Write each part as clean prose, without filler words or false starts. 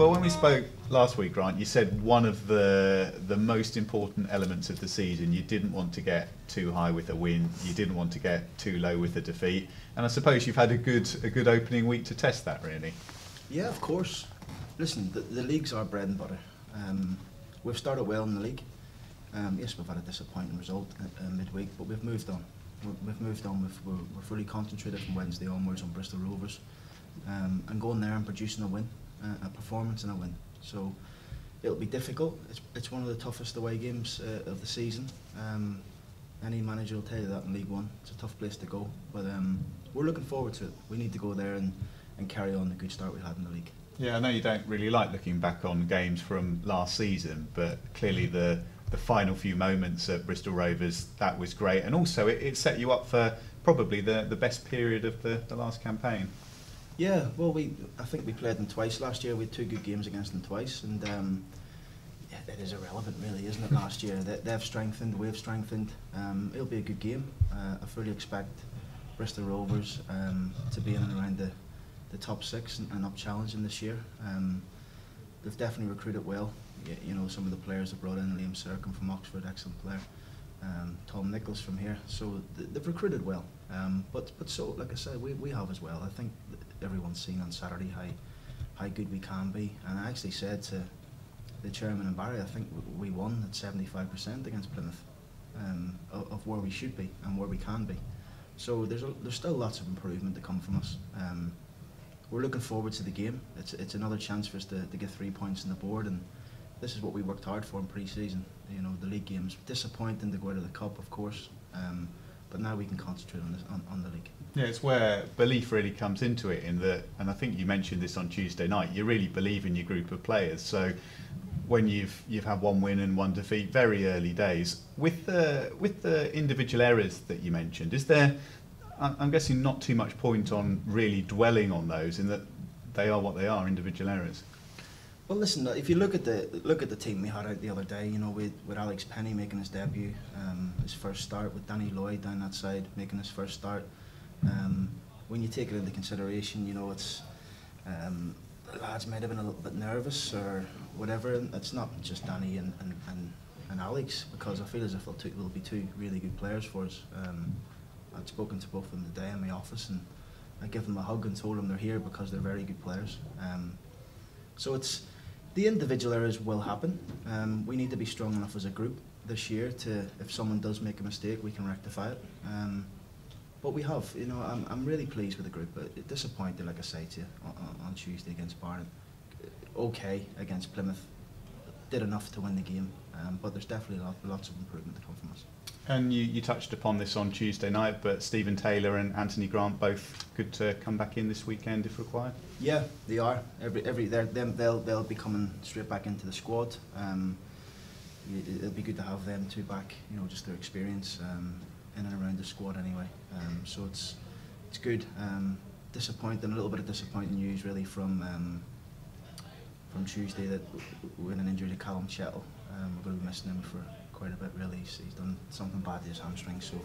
Well, when we spoke last week, Grant, you said one of the most important elements of the season, you didn't want to get too high with a win, you didn't want to get too low with a defeat, and I suppose you've had a good opening week to test that, really. Yeah, of course. Listen, the league's our bread and butter. We've started well in the league. Yes, we've had a disappointing result midweek, but we've moved on. We've moved on. We're fully concentrated from Wednesday onwards on Bristol Rovers, and going there and producing a win, a performance and a win. So it'll be difficult. It's one of the toughest away games of the season. Any manager will tell you that in League One. It's a tough place to go, but we're looking forward to it. We need to go there and carry on the good start we had in the league. Yeah, I know you don't really like looking back on games from last season, but clearly the final few moments at Bristol Rovers, that was great, and also it set you up for probably the best period of the last campaign. Yeah, well, I think we played them twice last year. We had 2 good games against them twice, and yeah, it is irrelevant really, isn't it? Last year they've strengthened, we've strengthened. It'll be a good game. I fully expect Bristol Rovers to be in and around the top 6 and up challenging this year. They've definitely recruited well. You know, some of the players have brought in, Liam Serkin from Oxford, excellent player. Tom Nichols from here. So they've recruited well. But so, like I said, we have as well. I think everyone's seen on Saturday how good we can be. And I actually said to the chairman and Barry, I think we won at 75% against Plymouth of where we should be and where we can be. So there's still lots of improvement to come from us. We're looking forward to the game. It's another chance for us to get 3 points on the board, and this is what we worked hard for in pre-season. You know, the league games. Disappointing to go out of the cup, of course, but now we can concentrate on the league. Yeah, it's where belief really comes into it. In that, and I think you mentioned this on Tuesday night. You really believe in your group of players. So when you've had 1 win and 1 defeat, very early days. With the individual errors that you mentioned, is there? I'm guessing not too much point on really dwelling on those, in that they are what they are, individual errors. Well, listen, if you look at the team we had out the other day, you know, with Alex Penny making his debut, his first start, with Danny Lloyd down that side making his first start. When you take it into consideration, you know, it's the lads might have been a little bit nervous or whatever. It's not just Danny and Alex, because I feel as if they'll be 2 really good players for us. I'd spoken to both of them today in my office, and I gave them a hug and told them they're here because they're very good players. So it's the individual errors will happen. We need to be strong enough as a group this year to, if someone does make a mistake, we can rectify it. But we have, you know, I'm really pleased with the group. But disappointed, like I say to you, on Tuesday against Barnet. Okay against Plymouth, did enough to win the game, but there's definitely lots of improvement to come from us. And you touched upon this on Tuesday night, but Stephen Taylor and Anthony Grant both good to come back in this weekend if required. Yeah, they are. They'll be coming straight back into the squad. It'll be good to have them 2 back. You know, just their experience in and around the squad anyway. So it's good. Disappointing, a little bit of disappointing news really from Tuesday, that we had an injury to Callum Chettle. We're going to be missing him for quite a bit really. He's done something bad to his hamstring, so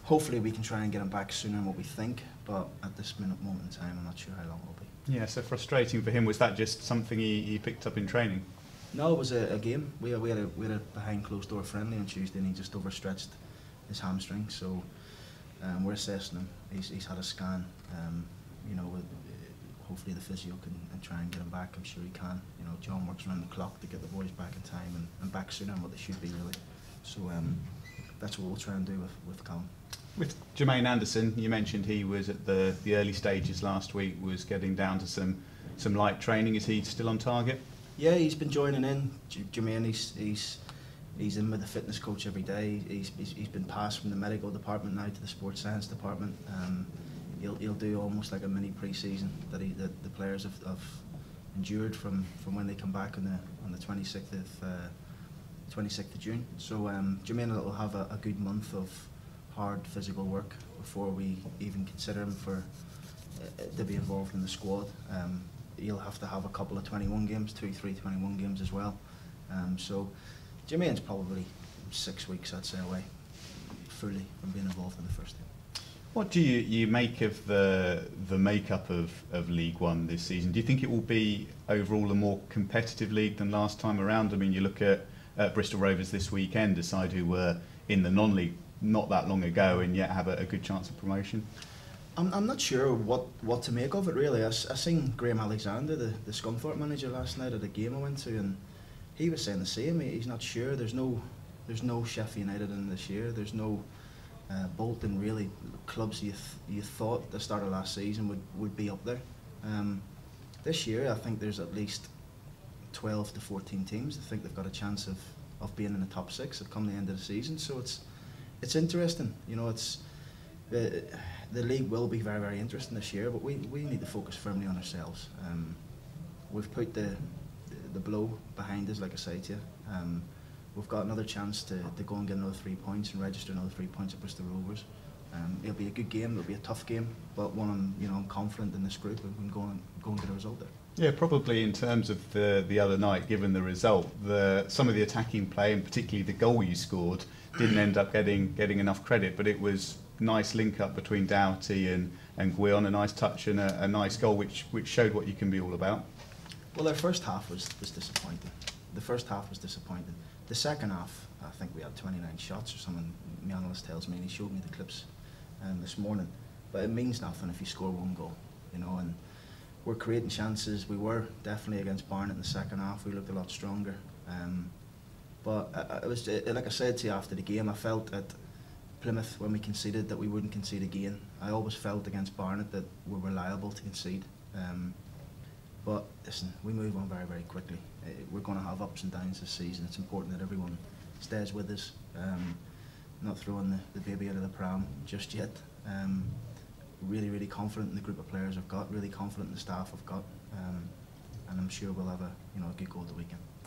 hopefully we can try and get him back sooner than what we think, but at this moment in time I'm not sure how long it'll be. Yeah, so frustrating for him. Was that just something he picked up in training? No, it was a game. We had a behind closed door friendly on Tuesday, and he just overstretched his hamstring, so we're assessing him. He's had a scan. You know, hopefully the physio can try and get him back. I'm sure he can. You know, John works around the clock to get the boys back in time and back sooner than what they should be really. So that's what we'll try and do with Callum. With Jermaine Anderson, you mentioned he was at the early stages last week, was getting down to some light training. Is he still on target? Yeah, he's been joining in. Jermaine, he's in with the fitness coach every day. He's been passed from the medical department now to the sports science department. He'll do almost like a mini pre-season that the players have endured from when they come back on the 26th of June. So Jermaine will have a good month of hard physical work before we even consider him to be involved in the squad. He'll have to have a couple of 21 games, 2-3 21 games as well. So Jermaine's probably 6 weeks, I'd say, away fully from being involved in the first team. What do you make of the makeup of League One this season? Do you think it will be overall a more competitive league than last time around? I mean, you look at Bristol Rovers this weekend, decide who were in the non-league not that long ago and yet have a good chance of promotion. I'm not sure what to make of it really. I seen Graham Alexander, the Scunthorpe manager, last night at a game I went to, and he was saying the same. He's not sure. There's no Sheffield United in this year. There's no Bolton, really, clubs you thought at the start of last season would be up there. This year I think there's at least 12 to 14 teams that think they've got a chance of being in the top 6 at come the end of the season. So it's interesting. You know, it's the league will be very, very interesting this year, but we need to focus firmly on ourselves. We've put the blow behind us, like I say to you. We've got another chance to go and get another 3 points and register another 3 points at Bristol Rovers. It'll be a good game. It'll be a tough game, but one I'm confident in this group and we can go and get a result there. Yeah, probably in terms of the other night, given the result, some of the attacking play and particularly the goal you scored didn't end up getting enough credit, but it was nice link up between Doughty and Guion, a nice touch and a nice goal which showed what you can be all about. Well, their first half was disappointing. The first half was disappointing. The second half, I think we had 29 shots or something. My analyst tells me, and he showed me the clips this morning. But it means nothing if you score one goal, you know. And we're creating chances. We were definitely against Barnet in the second half. We looked a lot stronger. But it was like I said to you after the game. I felt at Plymouth when we conceded that we wouldn't concede again. I always felt against Barnet that we're reliable to concede. But listen, we move on very, very quickly. We're going to have ups and downs this season. It's important that everyone stays with us. Not throwing the baby out of the pram just yet. Really, really confident in the group of players I've got. Really confident in the staff I've got. And I'm sure we'll have a good goal at the weekend.